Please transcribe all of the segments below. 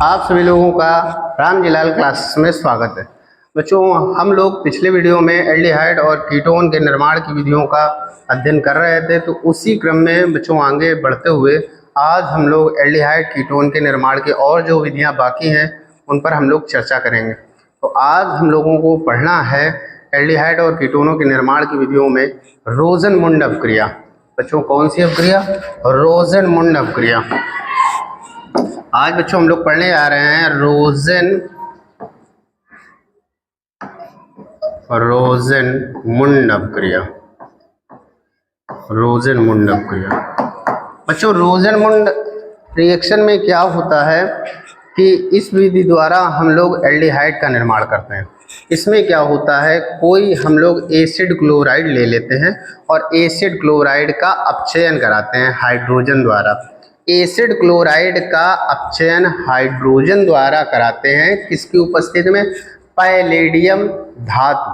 आप सभी लोगों का रामजीलाल क्लासेस में स्वागत है। बच्चों, हम लोग पिछले वीडियो में एल्डिहाइड और कीटोन के निर्माण की विधियों का अध्ययन कर रहे थे, तो उसी क्रम में बच्चों आगे बढ़ते हुए आज हम लोग एल्डिहाइड कीटोन के निर्माण की और जो विधियां बाकी हैं उन पर हम लोग चर्चा करेंगे। तो आज हम लोगों को पढ़ना है एल्डिहाइड और कीटोनों के निर्माण की विधियों में रोजनमुंड अपक्रिया। बच्चों, कौन सी अपक्रिया? रोजनमुंड अपक्रिया। आज बच्चों हम लोग पढ़ने आ रहे हैं रोजनमुंड अपक्रिया। रोजनमुंड अपक्रिया। बच्चों, रोजनमुंड रिएक्शन में क्या होता है कि इस विधि द्वारा हम लोग एल्डिहाइड का निर्माण करते हैं। इसमें क्या होता है, कोई हम लोग एसिड क्लोराइड ले लेते हैं और एसिड क्लोराइड का अपचयन कराते हैं हाइड्रोजन द्वारा। एसिड क्लोराइड का अपचयन हाइड्रोजन द्वारा कराते हैं किसकी उपस्थिति में? पैलेडियम धातु।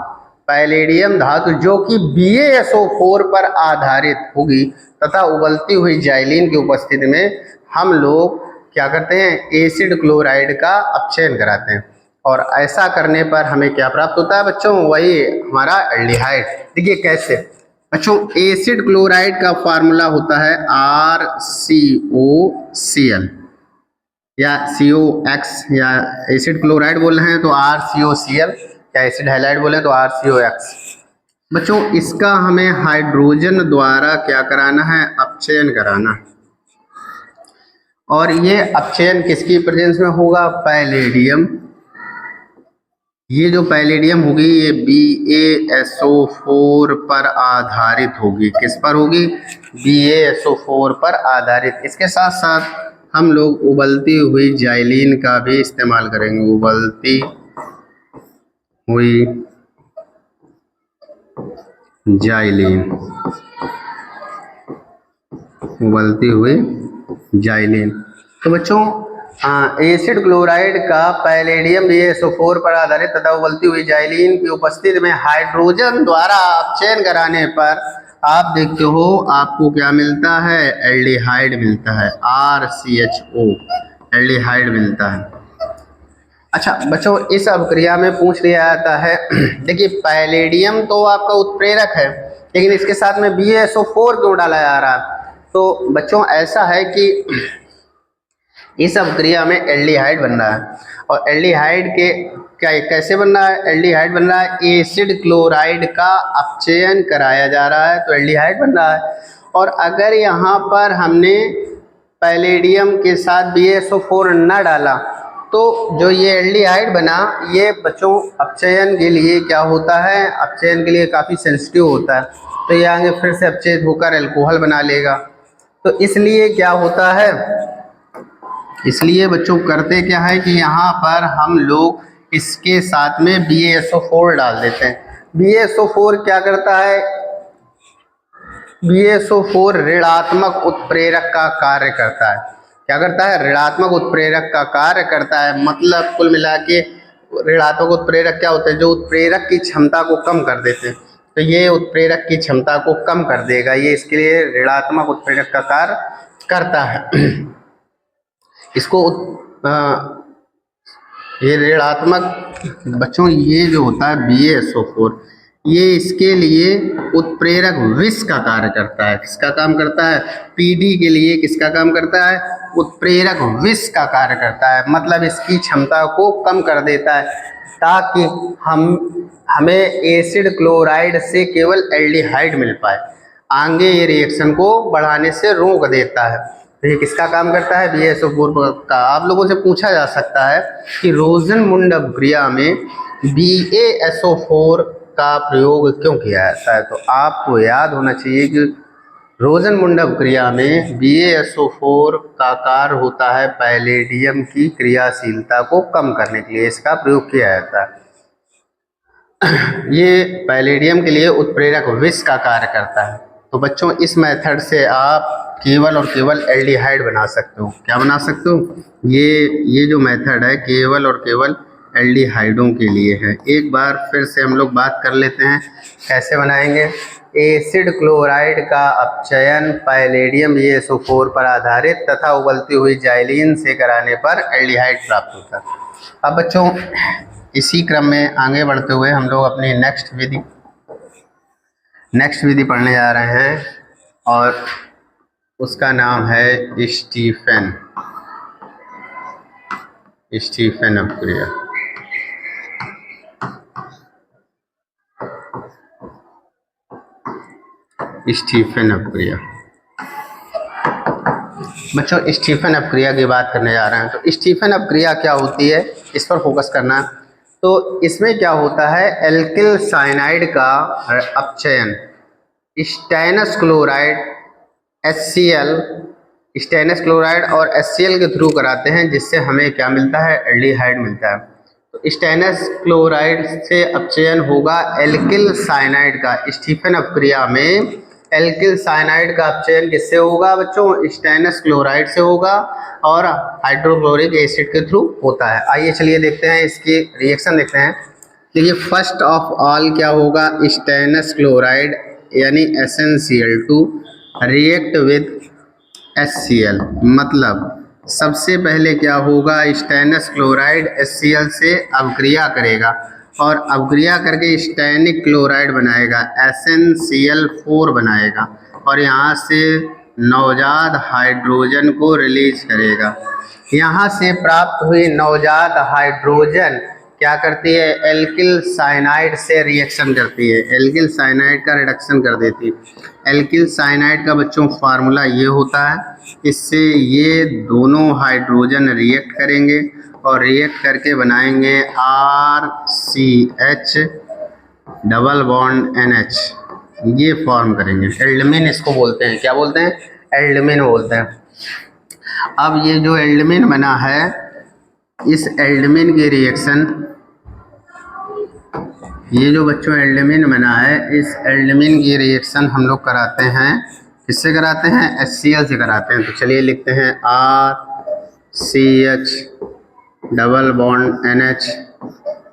पैलेडियम धातु जो कि BaSO4 पर आधारित होगी तथा उबलती हुई जाइलिन की उपस्थिति में हम लोग क्या करते हैं, एसिड क्लोराइड का अपचयन कराते हैं। और ऐसा करने पर हमें क्या प्राप्त होता है बच्चों? वही हमारा एल्डिहाइड। देखिए कैसे बच्चों, एसिड क्लोराइड का फार्मूला होता है RCOCl या COX, या एसिड क्लोराइड बोल रहे हैं तो RCOCl, या एसिड हैलाइड बोले तो RCOX। बच्चों, इसका हमें हाइड्रोजन द्वारा क्या कराना है? अपचयन कराना। और ये अपचयन किसकी प्रेजेंस में होगा? पैलेडियम। ये जो पैलेडियम होगी ये BaSO4 पर आधारित होगी। किस पर होगी? BaSO4 पर आधारित। इसके साथ साथ हम लोग उबलती हुई जाइलिन का भी इस्तेमाल करेंगे। उबलती हुई जाइलिन, उबलती हुई जाइलिन। तो बच्चों, एसिड क्लोराइड का पैलेडियम BaSO4 पर आधारित तथा उबलती हुई जाइलिन की उपस्थिति में हाइड्रोजन द्वारा अपचयन कराने पर आप देखते हो आपको क्या मिलता है? एल्डिहाइड मिलता है। RCHO एल्डिहाइड मिलता है। अच्छा बच्चों, इस अपक्रिया में पूछ लिया जाता है देखिए पैलेडियम तो आपका उत्प्रेरक है, लेकिन इसके साथ में BaSO4 क्यों डाला जा रहा है? तो बच्चों ऐसा है कि इस अपक्रिया में एल्डिहाइड बन रहा है, और एल्डिहाइड के क्या कैसे बन रहा है? एल्डिहाइड बन रहा है एसिड क्लोराइड का अपचयन कराया जा रहा है तो एल्डिहाइड बन रहा है। और अगर यहाँ पर हमने पैलेडियम के साथ BaSO4 न डाला तो जो ये एल्डिहाइड बना, ये बच्चों अपचयन के लिए क्या होता है? अपचयन के लिए काफ़ी सेंसिटिव होता है, तो ये आगे फिर से अपचयित होकर अल्कोहल बना लेगा। तो इसलिए क्या होता है, इसलिए बच्चों करते क्या है कि यहाँ पर हम लोग इसके साथ में BaSO4 डाल देते हैं। BaSO4 क्या करता है? BaSO4 ऋणात्मक उत्प्रेरक का कार्य करता है। क्या करता है? ऋणात्मक उत्प्रेरक का कार्य करता है। मतलब कुल मिला के ऋणात्मक उत्प्रेरक क्या होते हैं? जो उत्प्रेरक की क्षमता को कम कर देते हैं। तो ये उत्प्रेरक की क्षमता को कम कर देगा, ये इसके लिए ऋणात्मक उत्प्रेरक का कार्य करता है। इसको ये ऋणात्मक बच्चों, ये जो होता है BaSO4, ये इसके लिए उत्प्रेरक विष का कार्य करता है। किसका काम करता है? PD के लिए किसका काम करता है? उत्प्रेरक विष का कार्य करता है। मतलब इसकी क्षमता को कम कर देता है ताकि हमें एसिड क्लोराइड से केवल एल्डिहाइड मिल पाए। आगे ये रिएक्शन को बढ़ाने से रोक देता है। तो ये किसका काम करता है? BaSO4 का। आप लोगों से पूछा जा सकता है कि रोजनमुंड अपक्रिया में BaSO4 का प्रयोग क्यों किया जाता है? तो आपको याद होना चाहिए कि रोजनमुंड अपक्रिया में BaSO4 का कार्य होता है पैलेडियम की क्रियाशीलता को कम करने के लिए इसका प्रयोग किया जाता है। ये पैलेडियम के लिए उत्प्रेरक विष का कार्य करता है। तो बच्चों, इस मेथड से आप केवल और केवल एल्डिहाइड बना सकते हो। क्या बना सकते हो? ये जो मेथड है केवल और केवल एल्डिहाइडों के लिए है। एक बार फिर से हम लोग बात कर लेते हैं कैसे बनाएंगे। एसिड क्लोराइड का अपचयन पैलेडियम BaSO4 पर आधारित तथा उबलती हुई जाइलीन से कराने पर एल्डिहाइड प्राप्त होता है। अब बच्चों इसी क्रम में आगे बढ़ते हुए हम लोग अपनी नेक्स्ट विधि पढ़ने जा रहे हैं और उसका नाम है स्टीफन अपक्रिया। स्टीफन अपक्रिया बच्चों, स्टीफन अपक्रिया की बात करने जा रहे हैं। तो स्टीफन अपक्रिया क्या होती है, इस पर फोकस करना। तो इसमें क्या होता है, एल्किल साइनाइड का अपचयन स्टेनस क्लोराइड और HCl के थ्रू कराते हैं, जिससे हमें क्या मिलता है, एल्डिहाइड मिलता है। तो स्टेनस क्लोराइड से अपचयन होगा एल्किल साइनाइड का। स्टीफन अपक्रिया में एल्किल साइनाइड का अपचयन किससे होगा बच्चों, स्टेनस क्लोराइड से होगा और हाइड्रोक्लोरिक एसिड के थ्रू होता है। आइए चलिए देखते हैं इसकी रिएक्शन देखते हैं। देखिए फर्स्ट ऑफ ऑल क्या होगा, स्टेनस क्लोराइड यानी SnCl2 रिएक्ट विद HCl, मतलब सबसे पहले क्या होगा, स्टेनस क्लोराइड HCl से अवक्रिया करेगा और अवक्रिया करके स्टेनिक क्लोराइड बनाएगा, SnCl4 बनाएगा और यहाँ से नवजात हाइड्रोजन को रिलीज करेगा। यहाँ से प्राप्त हुई नवजात हाइड्रोजन क्या करती है, एल्किल साइनाइड से रिएक्शन करती है, एल्किल साइनाइड का रिडक्शन कर देती है। एल्किल साइनाइड का बच्चों फार्मूला ये होता है, इससे ये दोनों हाइड्रोजन रिएक्ट करेंगे और रिएक्ट करके बनाएंगे RCH डबल बॉन्ड NH, ये फॉर्म करेंगे। एल्डमिन इसको बोलते हैं, क्या बोलते हैं, एल्डमिन बोलते हैं। अब ये जो एल्डमिन बना है, इस एल्डमिन की रिएक्शन, ये जो बच्चों एल्डमिन बना है, इस एल्डमिन की रिएक्शन हम लोग कराते हैं, किससे कराते हैं, HCl से कराते हैं। तो चलिए लिखते हैं RCH डबल बॉन्ड NH,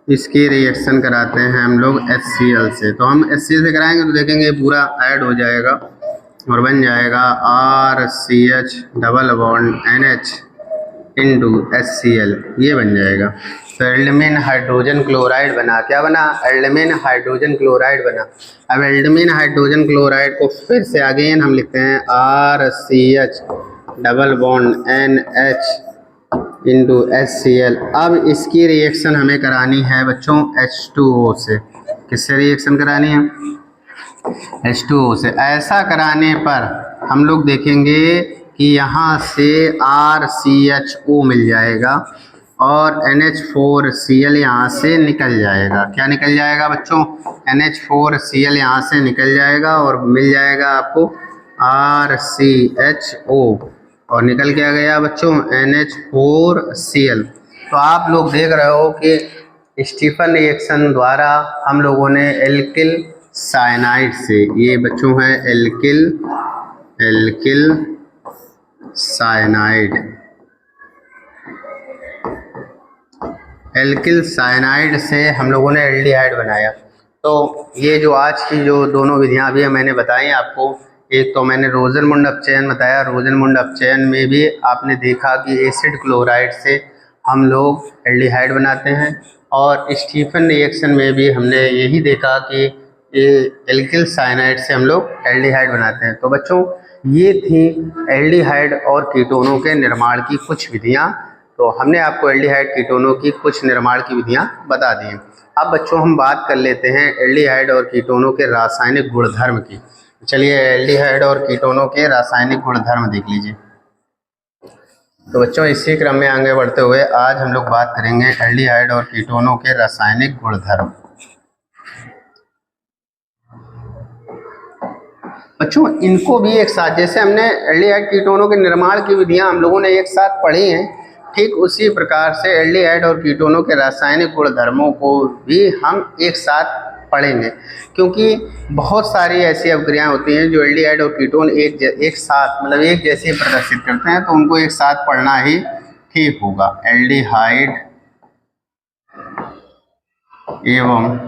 इसकी रिएक्शन कराते हैं हम लोग HCl से। तो हम HCl से कराएंगे तो देखेंगे पूरा ऐड हो जाएगा और बन जाएगा RCH double bond NH into HCl, ये बन जाएगा। तो एल्डमिन हाइड्रोजन क्लोराइड बना, क्या बना, एल्डमिन हाइड्रोजन क्लोराइड बना। अब एल्डमिन हाइड्रोजन क्लोराइड को फिर से अगेन हम लिखते हैं RCH double bond NH into HCl। अब इसकी रिएक्शन हमें करानी है बच्चों H2O से। किससे रिएक्शन करानी है, H2O से। ऐसा कराने पर हम लोग देखेंगे कि यहाँ से RCHO मिल जाएगा और NH4Cl यहाँ से निकल जाएगा। क्या निकल जाएगा बच्चों, NH4Cl यहाँ से निकल जाएगा और मिल जाएगा आपको RCHO और निकल क्या गया बच्चों, NH4Cl। तो आप लोग देख रहे हो कि स्टीफन रिएक्शन द्वारा हम लोगों ने एल्किल साइनाइड से, ये बच्चों है एल्किल साइनाइड, एल्किल साइनाइड से हम लोगों ने एल्डिहाइड बनाया। तो ये जो आज की जो दोनों विधियां अभी मैंने बताई आपको, एक तो मैंने रोजनमुंड अपचयन बताया, रोजनमुंड अपचयन में भी आपने देखा कि एसिड क्लोराइड से हम लोग एल्डिहाइड बनाते हैं और स्टीफन रिएक्शन में भी हमने यही देखा कि ये एल्किल साइनाइड से हम लोग एल्डिहाइड बनाते हैं। तो बच्चों ये थी एल्डिहाइड और कीटोनों के निर्माण की कुछ विधियां। तो हमने आपको एल्डिहाइड कीटोनों की कुछ निर्माण की विधियां बता दी। अब बच्चों हम बात कर लेते हैं एल्डिहाइड और कीटोनों के रासायनिक गुणधर्म की। चलिए एल्डिहाइड और कीटोनों के रासायनिक गुणधर्म देख लीजिए। तो बच्चों इसी क्रम में आगे बढ़ते हुए आज हम लोग बात करेंगे एल्डिहाइड और कीटोनों के रासायनिक गुणधर्म। बच्चों इनको भी एक साथ, जैसे हमने एल्डिहाइड कीटोनों के निर्माण की विधियां हम लोगों ने एक साथ पढ़ी हैं, ठीक उसी प्रकार से एल्डिहाइड और कीटोनों के रासायनिक गुणधर्मों को भी हम एक साथ पढ़ेंगे, क्योंकि बहुत सारी ऐसी अभिक्रियाएं होती हैं जो एल्डिहाइड और कीटोन एक साथ मतलब एक जैसे प्रदर्शित करते हैं, तो उनको एक साथ पढ़ना ही ठीक होगा। एल्डिहाइड एवं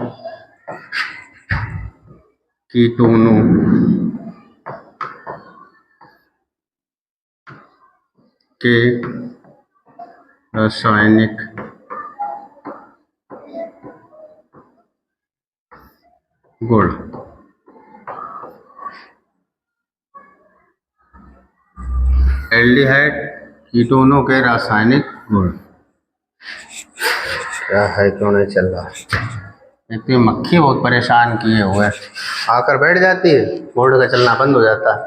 कीटोनों के रासायनिक गुण। एल्डिहाइड कीटोनों के रासायनिक गुण। क्या है, क्यों नहीं चल रहा? एक तो मक्खी बहुत परेशान किए हुए, आकर बैठ जाती है, बोर्ड का चलना बंद हो जाता है।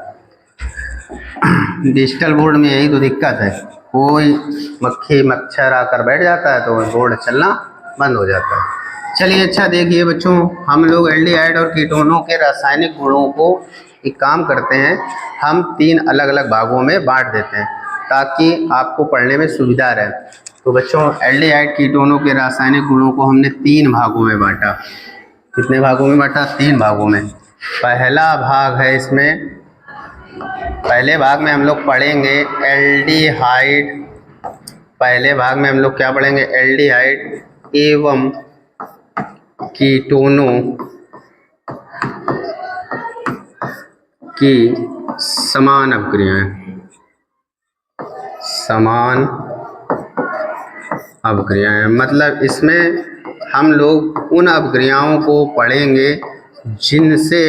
डिजिटल बोर्ड में यही तो दिक्कत है, कोई मक्खी मच्छर आकर बैठ जाता है तो बोर्ड चलना बंद हो जाता है। चलिए अच्छा देखिए बच्चों, हम लोग एल्डिहाइड और कीटोनों के रासायनिक गुणों को एक काम करते हैं, हम 3 अलग अलग भागों में बांट देते हैं ताकि आपको पढ़ने में सुविधा रहे। तो बच्चों एल्डिहाइड कीटोनों के रासायनिक गुणों को हमने 3 भागों में बांटा। कितने भागों में बांटा? 3 भागों में। पहला भाग है इसमें, पहले भाग में हम लोग पढ़ेंगे एल्डिहाइड। पहले भाग में हम लोग क्या पढ़ेंगे? एल्डिहाइड एवं कीटोनों की समान अभिक्रियाएं। समान अभिक्रियाएं मतलब इसमें हम लोग उन अभिक्रियाओं को पढ़ेंगे जिनसे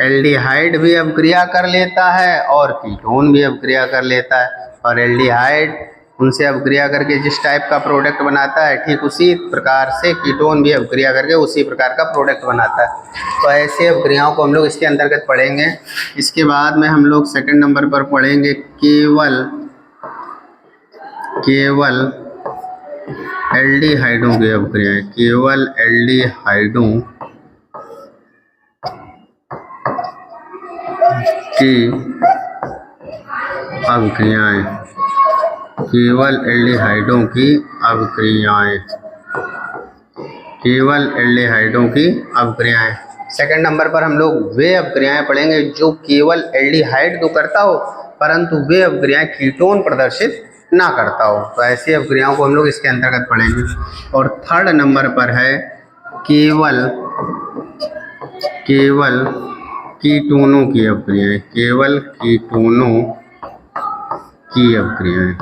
एल्डिहाइड भी अभिक्रिया कर लेता है और कीटोन भी अभिक्रिया कर लेता है, और एल्डिहाइड उनसे अभिक्रिया करके जिस टाइप का प्रोडक्ट बनाता है ठीक उसी प्रकार से कीटोन भी अभिक्रिया करके उसी प्रकार का प्रोडक्ट बनाता है। तो ऐसे अभिक्रियाओं को हम लोग इसके अंतर्गत पढ़ेंगे। इसके बाद में हम लोग सेकंड नंबर पर पढ़ेंगे केवल एल्डिहाइडों की अभिक्रियाएं। केवल एल्डिहाइडों की अभिक्रियाएं। केवल एल्डिहाइडों की अभिक्रियाएं। केवल एल्डिहाइडों की अभिक्रियाएं। सेकंड नंबर पर हम लोग वे अभिक्रियाएं पढ़ेंगे जो केवल एल्डिहाइड तो करता हो परंतु वे अभिक्रियाएं कीटोन प्रदर्शित ना करता हो। तो ऐसी अभिक्रियाओं को हम लोग इसके अंतर्गत पढ़ेंगे। और थर्ड नंबर पर है केवल कीटोनों की अभिक्रियाएं। केवल कीटोनों की अभिक्रियाएं।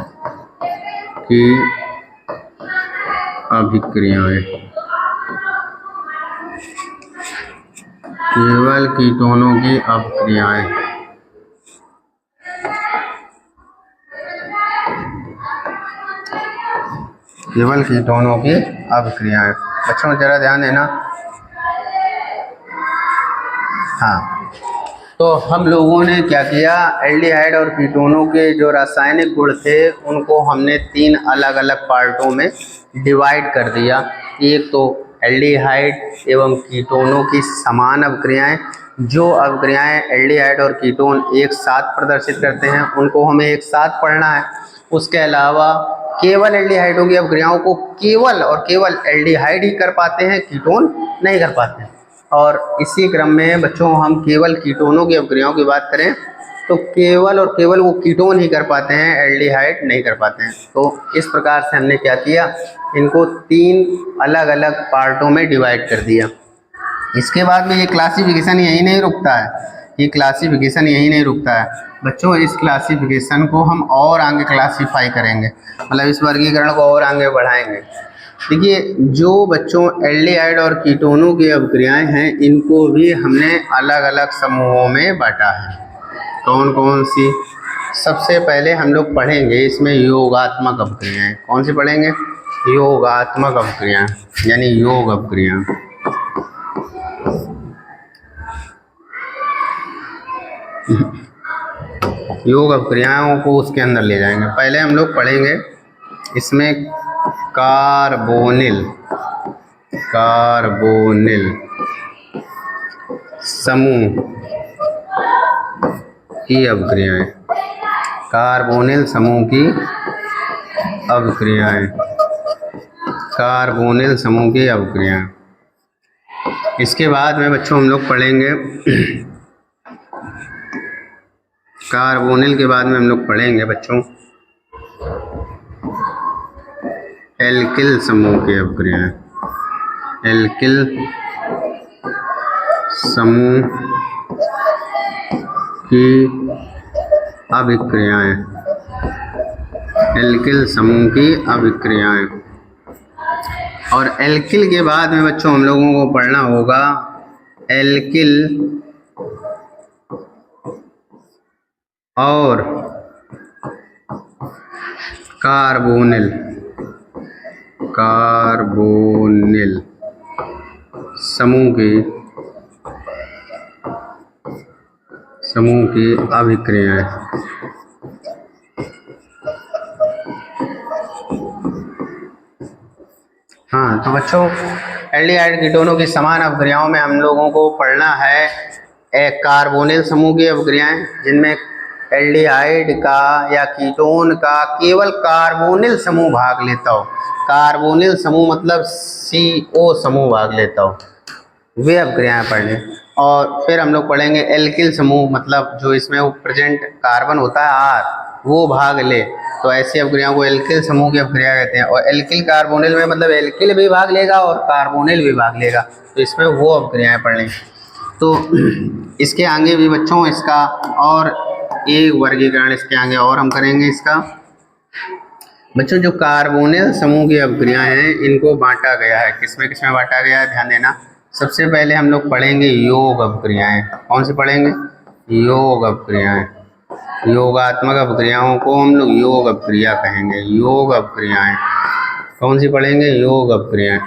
केवल कीटोनों की अभिक्रियाएं। केवल कीटोनों की अभिक्रियाएं। बच्चों जरा ध्यान देना। हाँ, तो हम लोगों ने क्या किया, एल्डिहाइड और कीटोनों के जो रासायनिक गुण थे उनको हमने 3 अलग अलग पार्टों में डिवाइड कर दिया। एक तो एल्डिहाइड एवं कीटोनों की समान अभिक्रियाएं, जो अभिक्रियाएं एल्डिहाइड और कीटोन एक साथ प्रदर्शित करते हैं उनको हमें एक साथ पढ़ना है। उसके अलावा केवल एल्डिहाइडों की अभिक्रियाओं को केवल और केवल एल्डिहाइड ही कर पाते हैं, कीटोन नहीं कर पाते हैं। और इसी क्रम में बच्चों हम केवल कीटोनों की अभिक्रियाओं की बात करें तो केवल और केवल वो कीटोन ही कर पाते हैं, एल्डिहाइड नहीं कर पाते हैं। तो इस प्रकार से हमने क्या किया, इनको 3 अलग अलग पार्टों में डिवाइड कर दिया। इसके बाद में ये क्लासिफिकेशन यही नहीं रुकता है, ये क्लासिफिकेशन यही नहीं रुकता है बच्चों। इस क्लासिफिकेशन को हम और आगे क्लासीफाई करेंगे, मतलब इस वर्गीकरण को और आगे बढ़ाएंगे। देखिए, जो बच्चों एल्डिहाइड और कीटोनों की अभिक्रियाएं हैं इनको भी हमने अलग अलग समूहों में बांटा है। कौन कौन सी? सबसे पहले हम लोग पढ़ेंगे इसमें योगात्मक अभिक्रियाएं। कौन सी पढ़ेंगे? योगात्मक अभिक्रियाएं, यानी योग अभिक्रियाएं। योग अभिक्रियाओं को उसके अंदर ले जाएंगे। पहले हम लोग पढ़ेंगे इसमें कार्बोनिल समूह की अभिक्रियाएं। कार्बोनिल समूह की अभिक्रियाएं। कार्बोनिल समूह की अभिक्रियाएं। इसके बाद में बच्चों हम लोग पढ़ेंगे कार्बोनिल के बाद में हम लोग पढ़ेंगे बच्चों एल्किल समूह की अभिक्रियाएं। एल्किल समूह की अभिक्रियाएं, एल्किल समूह की अभिक्रियाएं। और एल्किल के बाद में बच्चों हम लोगों को पढ़ना होगा एल्किल और कार्बोनिल, कार्बोनिल समूह की अभिक्रियाएं। हाँ, तो बच्चों एल्डिहाइड कीटोनों की समान अभिक्रियाओं में हम लोगों को पढ़ना है एक कार्बोनिल समूह की अभिक्रियाएं, जिनमें एल्डिहाइड का या कीटोन का केवल कार्बोनिल समूह भाग लेता हो। कार्बोनिल समूह मतलब CO समूह भाग लेता हो, वे अभिक्रियाएं पढ़ने। और फिर हम लोग पढ़ेंगे एल्किल समूह, मतलब जो इसमें वो प्रेजेंट कार्बन होता है R, वो भाग ले, तो ऐसी अभिक्रियाओं को एल्किल समूह की अभिक्रिया कहते हैं। और एल्किल कार्बोनिल में मतलब एल्किल भी भाग लेगा और कार्बोनिल भी भाग लेगा, तो इसमें वो अभिक्रियाएं पढ़नी। तो इसके आगे भी बच्चों इसका और एक वर्गीकरण इसके आगे और हम करेंगे इसका। बच्चों जो कार्बोनिल समूह की अभिक्रियाएं हैं इनको बांटा गया है, किसमें किसमें बांटा गया है ध्यान देना। सबसे पहले हम लोग पढ़ेंगे योग अभिक्रियाएं। कौन सी पढ़ेंगे? योग अभिक्रियाएं। योगात्मक अभिक्रियाओं को हम लोग योग अभिक्रिया कहेंगे। योग अभिक्रियाएं कौन सी पढ़ेंगे? योग अभिक्रियाएं।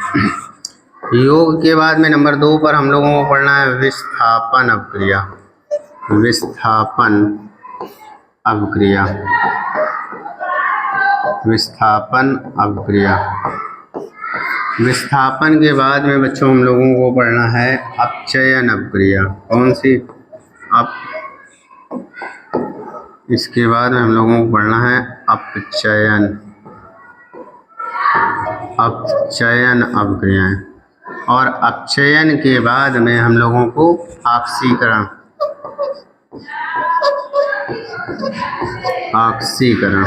योग के बाद में नंबर 2 पर हम लोगों को पढ़ना है विस्थापन अभिक्रिया। विस्थापन अभिक्रिया, विस्थापन अभिक्रिया। विस्थापन के बाद में बच्चों हम लोगों को पढ़ना है अपचयन अभिक्रिया। कौन सी? इसके बाद में हम लोगों को पढ़ना है अपचयन, अपचयन अभिक्रियाएं। और अपचयन के बाद में हम लोगों को ऑक्सीकरण, ऑक्सीकरण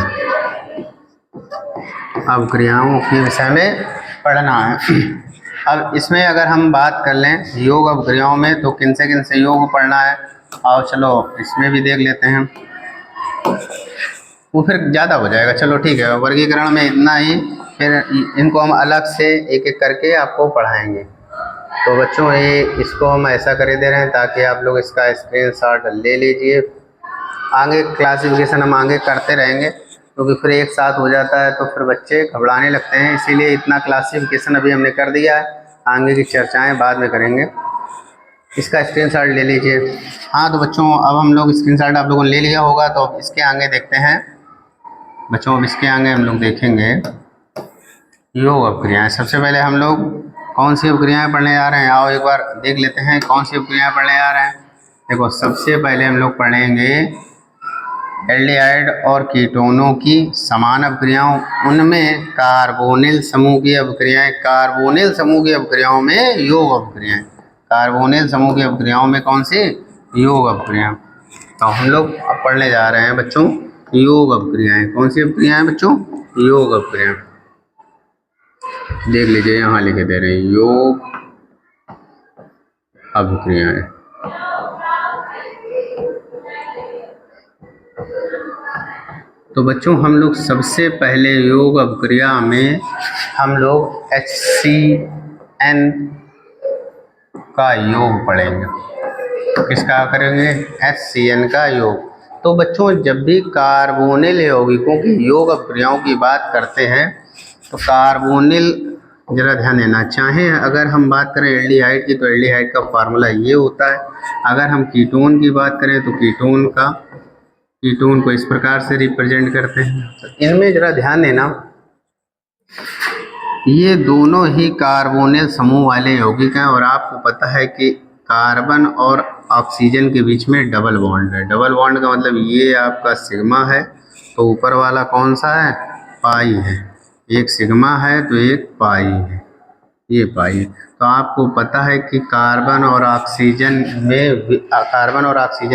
अभिक्रियाओं के विषय में पढ़ना है। अब इसमें अगर हम बात कर लें योग अभिक्रियाओं में तो किन से योग पढ़ना है, आओ चलो इसमें भी देख लेते हैं। वो फिर ज़्यादा हो जाएगा, चलो ठीक है, वर्गीकरण में इतना ही, फिर इनको हम अलग से एक एक करके आपको पढ़ाएंगे। तो बच्चों ये इसको हम ऐसा कर दे रहे हैं ताकि आप लोग इसका स्क्रीनशॉट ले लीजिए। आगे क्लासिफिकेशन हम आगे करते रहेंगे, क्योंकि फिर एक साथ हो जाता है तो फिर बच्चे घबराने लगते हैं, इसीलिए इतना क्लासिफिकेशन अभी हमने कर दिया है। आगे की चर्चाएं बाद में करेंगे। इसका स्क्रीनशॉट ले लीजिए। हाँ तो बच्चों अब हम लोग स्क्रीनशॉट आप लोगों ने ले लिया होगा, तो अब इसके आगे देखते हैं बच्चों। अब इसके आगे हम लोग देखेंगे योग अभिक्रियाएं। सबसे पहले हम लोग कौन सी अभिक्रियाएं पढ़ने जा रहे हैं, आओ एक बार देख लेते हैं कौन सी अभिक्रियाएं पढ़ने जा रहे हैं। देखो सबसे पहले हम लोग पढ़ेंगे एल्डिहाइड और कीटोनों की समान अभिक्रियाओं, उनमें कार्बोनिल समूह की अभिक्रियाएं। कार्बोनिल समूह की अभिक्रियाओं में योग अभिक्रियाएं। कार्बोनिल समूह की अभिक्रियाओं में कौन सी? योग अभिक्रियाएं। तो हम लोग अब पढ़ने जा रहे हैं बच्चों योग अभिक्रियाएं। कौन सी अभिक्रियाएं बच्चों? योग अभिक्रियाएं। देख लीजिए यहाँ लिखे दे रहे हैं योग अभिक्रियाएं। तो बच्चों हम लोग सबसे पहले योग अभिक्रिया में हम लोग HCN का योग पढ़ेंगे। किसका करेंगे? HCN का योग। तो बच्चों जब भी कार्बोनिल यौगिकों की योग अभिक्रियाओं की बात करते हैं तो कार्बोनिल जरा ध्यान देना। चाहे अगर हम बात करें एल्डिहाइड की तो एल्डिहाइड का फार्मूला ये होता है, अगर हम कीटोन की बात करें तो कीटोन को इस प्रकार से रिप्रेजेंट करते हैं। तो इनमें जरा ध्यान देना, ये दोनों ही कार्बोनिल समूह वाले यौगिक हैं और आपको पता है कि कार्बन और ऑक्सीजन के बीच में डबल बॉन्ड है। डबल बॉन्ड का मतलब ये आपका सिग्मा है, तो ऊपर वाला कौन सा है? पाई है। एक सिग्मा है तो एक पाई है, ये पाई है। तो आपको पता है कि कार्बन और ऑक्सीजन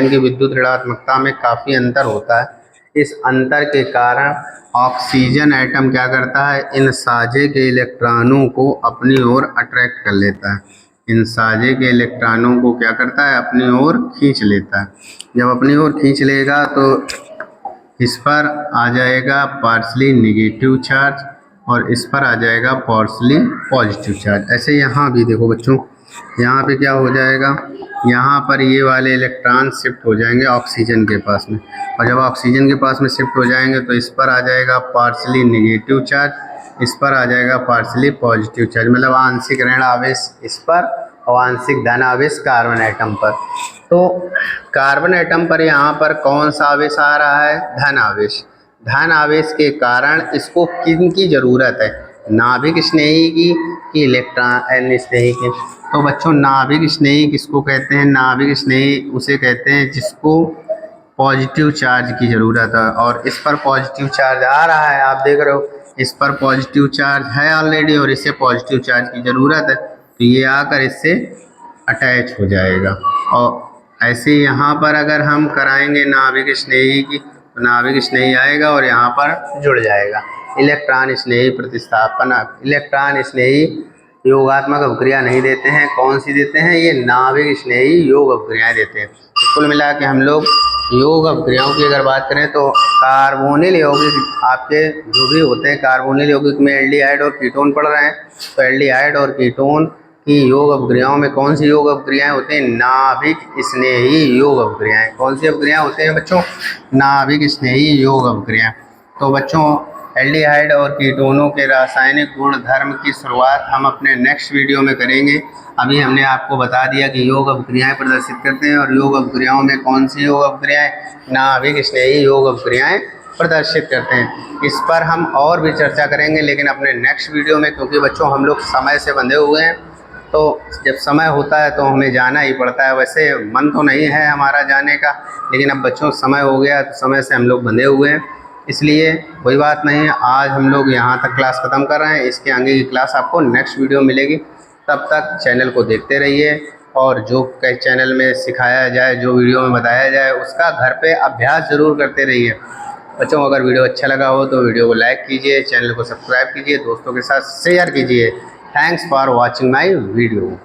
की विद्युत ऋणात्मकता में काफ़ी अंतर होता है। इस अंतर के कारण ऑक्सीजन एटम क्या करता है? इन साझे के इलेक्ट्रॉनों को अपनी ओर अट्रैक्ट कर लेता है। इन साझे के इलेक्ट्रॉनों को क्या करता है, अपनी ओर खींच लेता है। जब अपनी ओर खींच लेगा तो इस पर आ जाएगा पार्शली निगेटिव चार्ज और इस पर आ जाएगा पार्शली पॉजिटिव चार्ज। ऐसे यहाँ भी देखो बच्चों, यहाँ पे क्या हो जाएगा, यहाँ पर ये वाले इलेक्ट्रॉन शिफ्ट हो जाएंगे ऑक्सीजन के पास में, और जब ऑक्सीजन के पास में शिफ्ट हो जाएंगे तो इस पर आ जाएगा पार्शली निगेटिव चार्ज, इस पर आ जाएगा पार्शली पॉजिटिव चार्ज, मतलब आंशिक ऋण आवेश इस पर और आंशिक धन आवेश कार्बन एटम पर। तो कार्बन एटम पर यहाँ पर कौन सा आवेश आ रहा है, धन आवेश। धन आवेश के कारण इसको किन की ज़रूरत है, नाभिक स्नेही की कि इलेक्ट्रॉन स्नेही की। तो बच्चों नाभिक स्नेही किसको कहते हैं, नाभिक स्नेही उसे कहते हैं जिसको पॉजिटिव चार्ज की ज़रूरत है, और इस पर पॉजिटिव चार्ज आ रहा है, आप देख रहे हो इस पर पॉजिटिव चार्ज है ऑलरेडी और इसे पॉजिटिव चार्ज की ज़रूरत है, तो ये आकर इससे अटैच हो जाएगा। और ऐसे यहाँ पर अगर हम कराएंगे नाभिक स्नेही की तो नाभिक स्नेही आएगा और यहाँ पर जुड़ जाएगा। इलेक्ट्रॉन स्नेही प्रतिस्थापन, इलेक्ट्रॉन स्नेही योगात्मक अभिक्रिया नहीं देते हैं, कौन सी देते हैं, ये नाभिक स्नेही योग अभिक्रियाएं देते हैं। कुल मिला के हम लोग योग अभिक्रियाओं की अगर बात करें तो कार्बोनिल यौगिक आपके जो भी होते हैं, कार्बोनिल यौगिक में एल्डिहाइड और कीटोन पढ़ रहे हैं, तो एल्डिहाइड और कीटोन की योग अभिक्रियाओं में कौन सी योग अभिक्रियाएं होती हैं, नाभिक स्नेही योग अभिक्रियाएं। कौन सी अभिक्रियाएं होती हैं बच्चों, नाभिक स्नेही योग अभिक्रियाएं। तो बच्चों एल्डिहाइड और कीटोनों के रासायनिक गुण धर्म की शुरुआत हम अपने नेक्स्ट वीडियो में करेंगे। अभी हमने आपको बता दिया कि योग अभिक्रियाएं प्रदर्शित करते हैं और योग अभिक्रियाओं में कौन सी योग अभिक्रियाएं, नाभिक स्नेही योग अभिक्रियाएं प्रदर्शित करते हैं। इस पर हम और भी चर्चा करेंगे लेकिन अपने नेक्स्ट वीडियो में, क्योंकि बच्चों हम लोग समय से बंधे हुए हैं, तो जब समय होता है तो हमें जाना ही पड़ता है। वैसे मन तो नहीं है हमारा जाने का, लेकिन अब बच्चों समय हो गया तो समय से हम लोग बंधे हुए हैं, इसलिए कोई बात नहीं है, आज हम लोग यहाँ तक क्लास ख़त्म कर रहे हैं। इसके आगे की क्लास आपको नेक्स्ट वीडियो मिलेगी। तब तक चैनल को देखते रहिए और जो चैनल में सिखाया जाए, जो वीडियो में बताया जाए, उसका घर पे अभ्यास ज़रूर करते रहिए। बच्चों अगर वीडियो अच्छा लगा हो तो वीडियो को लाइक कीजिए, चैनल को सब्सक्राइब कीजिए, दोस्तों के साथ शेयर कीजिए। Thanks for watching my video.